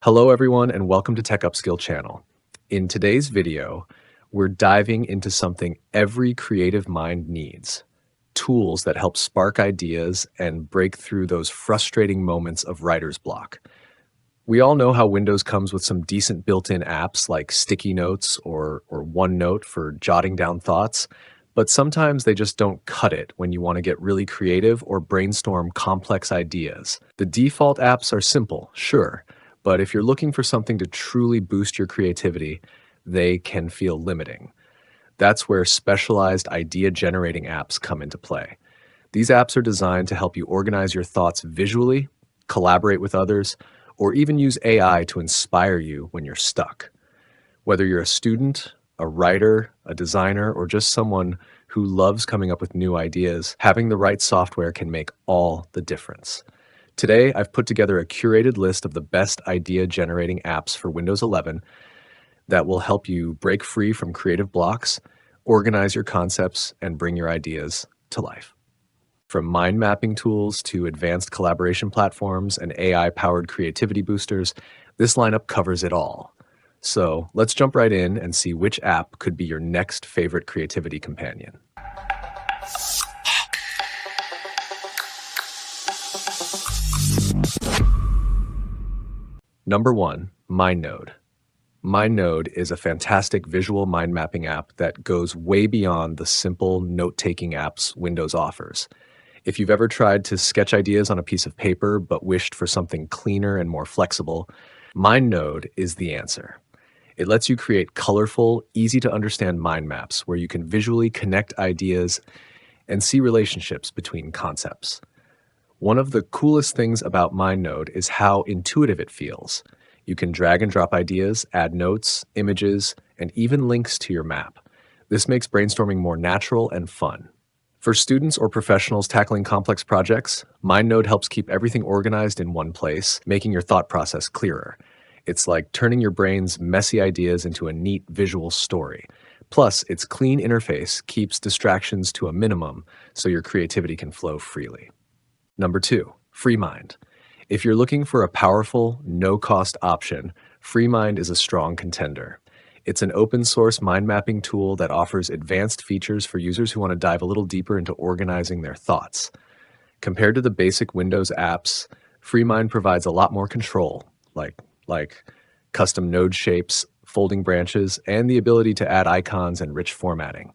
Hello everyone and welcome to Tech Upskill channel. In today's video, we're diving into something every creative mind needs, tools that help spark ideas and break through those frustrating moments of writer's block. We all know how Windows comes with some decent built-in apps like sticky notes or OneNote for jotting down thoughts, but sometimes they just don't cut it when you want to get really creative or brainstorm complex ideas. The default apps are simple, sure, but if you're looking for something to truly boost your creativity, they can feel limiting. That's where specialized idea-generating apps come into play. These apps are designed to help you organize your thoughts visually, collaborate with others, or even use AI to inspire you when you're stuck. Whether you're a student, a writer, a designer, or just someone who loves coming up with new ideas, having the right software can make all the difference. Today, I've put together a curated list of the best idea-generating apps for Windows 11 that will help you break free from creative blocks, organize your concepts, and bring your ideas to life. From mind mapping tools to advanced collaboration platforms and AI-powered creativity boosters, this lineup covers it all. So let's jump right in and see which app could be your next favorite creativity companion. Number 1, MindNode. MindNode is a fantastic visual mind mapping app that goes way beyond the simple note-taking apps Windows offers. If you've ever tried to sketch ideas on a piece of paper but wished for something cleaner and more flexible, MindNode is the answer. It lets you create colorful, easy-to-understand mind maps where you can visually connect ideas and see relationships between concepts. One of the coolest things about MindNode is how intuitive it feels. You can drag and drop ideas, add notes, images, and even links to your map. This makes brainstorming more natural and fun. For students or professionals tackling complex projects, MindNode helps keep everything organized in one place, making your thought process clearer. It's like turning your brain's messy ideas into a neat visual story. Plus, its clean interface keeps distractions to a minimum so your creativity can flow freely. Number 2, FreeMind. If you're looking for a powerful, no-cost option, FreeMind is a strong contender. It's an open-source mind mapping tool that offers advanced features for users who want to dive a little deeper into organizing their thoughts. Compared to the basic Windows apps, FreeMind provides a lot more control, like custom node shapes, folding branches, and the ability to add icons and rich formatting.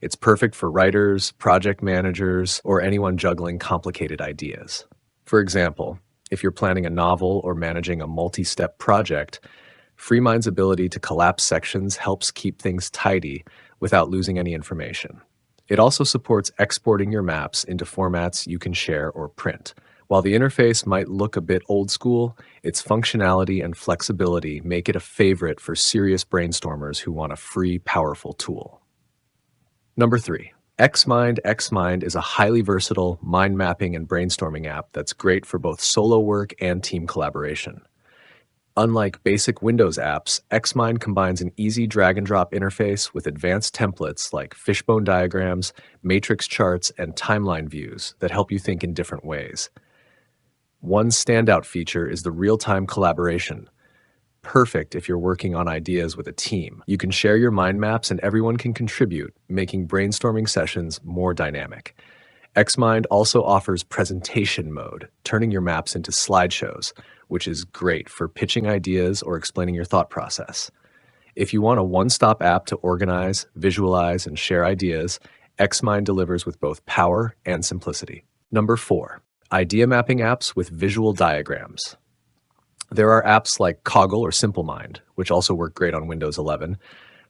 It's perfect for writers, project managers, or anyone juggling complicated ideas. For example, if you're planning a novel or managing a multi-step project, FreeMind's ability to collapse sections helps keep things tidy without losing any information. It also supports exporting your maps into formats you can share or print. While the interface might look a bit old school, its functionality and flexibility make it a favorite for serious brainstormers who want a free, powerful tool. Number 3, XMind. XMind is a highly versatile mind mapping and brainstorming app that's great for both solo work and team collaboration. Unlike basic Windows apps, XMind combines an easy drag-and-drop interface with advanced templates like fishbone diagrams, matrix charts, and timeline views that help you think in different ways. One standout feature is the real-time collaboration. Perfect if you're working on ideas with a team. You can share your mind maps and everyone can contribute, making brainstorming sessions more dynamic. XMind also offers presentation mode, turning your maps into slideshows, which is great for pitching ideas or explaining your thought process. If you want a one-stop app to organize, visualize, and share ideas, XMind delivers with both power and simplicity. Number 4, idea mapping apps with visual diagrams. There are apps like Coggle or SimpleMind, which also work great on Windows 11,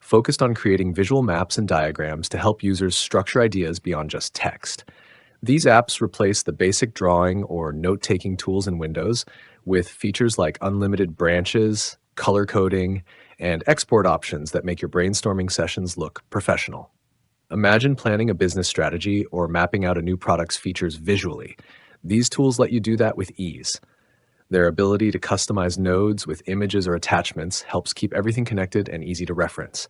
focused on creating visual maps and diagrams to help users structure ideas beyond just text. These apps replace the basic drawing or note-taking tools in Windows with features like unlimited branches, color coding, and export options that make your brainstorming sessions look professional. Imagine planning a business strategy or mapping out a new product's features visually. These tools let you do that with ease. Their ability to customize nodes with images or attachments helps keep everything connected and easy to reference.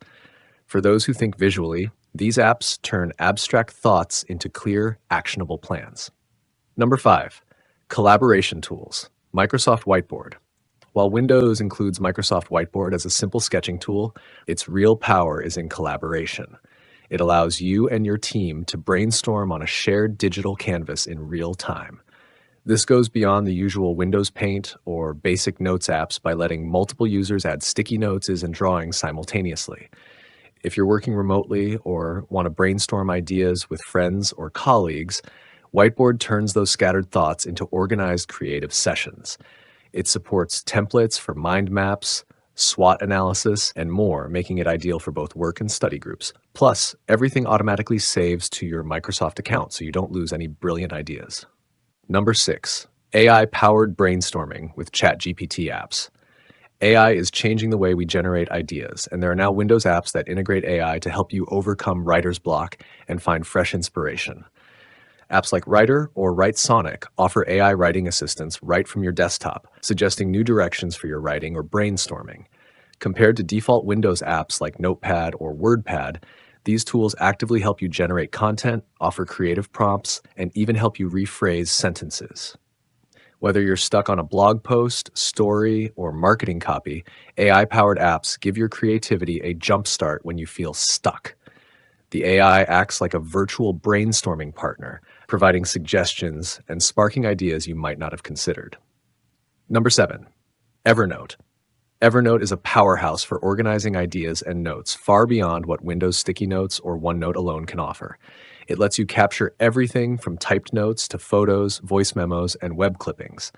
For those who think visually, these apps turn abstract thoughts into clear, actionable plans. Number 5, collaboration tools. Microsoft Whiteboard. While Windows includes Microsoft Whiteboard as a simple sketching tool, its real power is in collaboration. It allows you and your team to brainstorm on a shared digital canvas in real time. This goes beyond the usual Windows Paint or basic notes apps by letting multiple users add sticky notes and drawings simultaneously. If you're working remotely or want to brainstorm ideas with friends or colleagues, Whiteboard turns those scattered thoughts into organized creative sessions. It supports templates for mind maps, SWOT analysis, and more, making it ideal for both work and study groups. Plus, everything automatically saves to your Microsoft account so you don't lose any brilliant ideas. Number 6, AI-powered brainstorming with ChatGPT apps. AI is changing the way we generate ideas, and there are now Windows apps that integrate AI to help you overcome writer's block and find fresh inspiration. Apps like Rytr or WriteSonic offer AI writing assistance right from your desktop, suggesting new directions for your writing or brainstorming. Compared to default Windows apps like Notepad or WordPad, these tools actively help you generate content, offer creative prompts, and even help you rephrase sentences. Whether you're stuck on a blog post, story, or marketing copy, AI-powered apps give your creativity a jumpstart when you feel stuck. The AI acts like a virtual brainstorming partner, providing suggestions and sparking ideas you might not have considered. Number 7, Evernote. Evernote is a powerhouse for organizing ideas and notes far beyond what Windows sticky notes or OneNote alone can offer. It lets you capture everything from typed notes to photos, voice memos, and web clippings.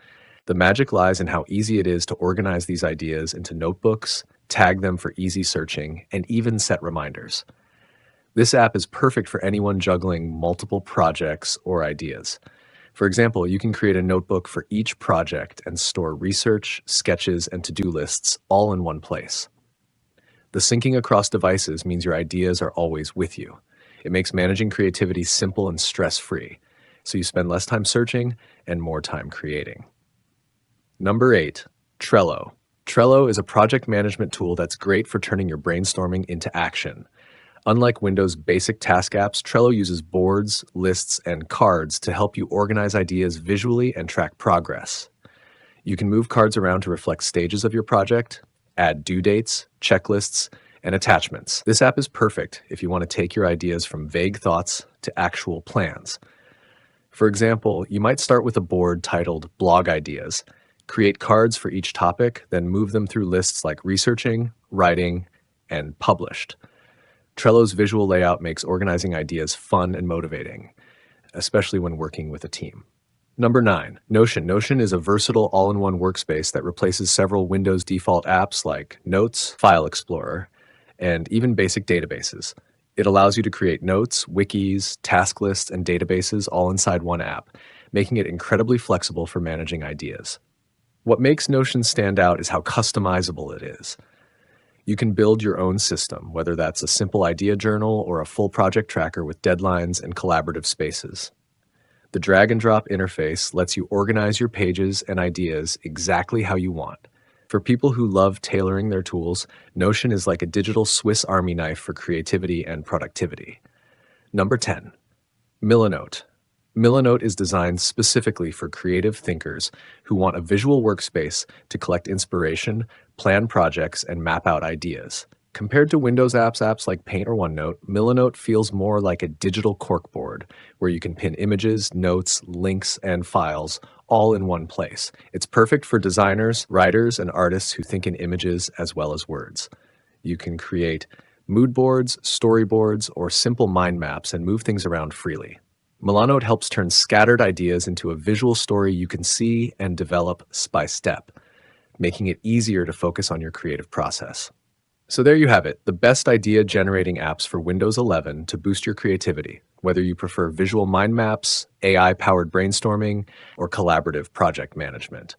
The magic lies in how easy it is to organize these ideas into notebooks, tag them for easy searching, and even set reminders. This app is perfect for anyone juggling multiple projects or ideas. For example, you can create a notebook for each project and store research, sketches, and to-do lists all in one place. The syncing across devices means your ideas are always with you. It makes managing creativity simple and stress-free, so you spend less time searching and more time creating. Number 8, Trello. Trello is a project management tool that's great for turning your brainstorming into action. Unlike Windows basic task apps, Trello uses boards, lists, and cards to help you organize ideas visually and track progress. You can move cards around to reflect stages of your project, add due dates, checklists, and attachments. This app is perfect if you want to take your ideas from vague thoughts to actual plans. For example, you might start with a board titled Blog Ideas, create cards for each topic, then move them through lists like Researching, Writing, and Published. Trello's visual layout makes organizing ideas fun and motivating, especially when working with a team. Number 9, Notion. Notion is a versatile all-in-one workspace that replaces several Windows default apps like Notes, File Explorer, and even basic databases. It allows you to create notes, wikis, task lists, and databases all inside one app, making it incredibly flexible for managing ideas. What makes Notion stand out is how customizable it is. You can build your own system, whether that's a simple idea journal or a full project tracker with deadlines and collaborative spaces. The drag and drop interface lets you organize your pages and ideas exactly how you want. For people who love tailoring their tools, Notion is like a digital Swiss Army knife for creativity and productivity. Number 10, Milanote. Milanote is designed specifically for creative thinkers who want a visual workspace to collect inspiration, plan projects, and map out ideas. Compared to Windows apps like Paint or OneNote, Milanote feels more like a digital corkboard where you can pin images, notes, links, and files all in one place. It's perfect for designers, writers, and artists who think in images as well as words. You can create mood boards, storyboards, or simple mind maps and move things around freely. Milanote helps turn scattered ideas into a visual story you can see and develop by step, making it easier to focus on your creative process. So there you have it, the best idea-generating apps for Windows 11 to boost your creativity, whether you prefer visual mind maps, AI-powered brainstorming, or collaborative project management.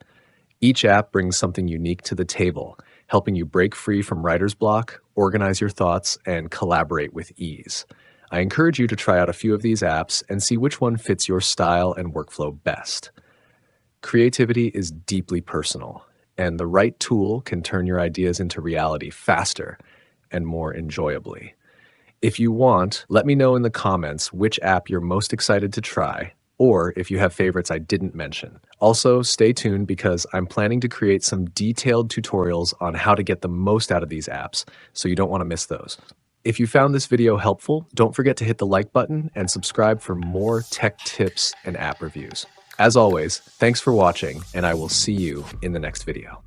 Each app brings something unique to the table, helping you break free from writer's block, organize your thoughts, and collaborate with ease. I encourage you to try out a few of these apps and see which one fits your style and workflow best. Creativity is deeply personal, and the right tool can turn your ideas into reality faster and more enjoyably. If you want, let me know in the comments which app you're most excited to try, or if you have favorites I didn't mention. Also, stay tuned because I'm planning to create some detailed tutorials on how to get the most out of these apps, so you don't want to miss those. If you found this video helpful, don't forget to hit the like button and subscribe for more tech tips and app reviews. As always, thanks for watching, and I will see you in the next video.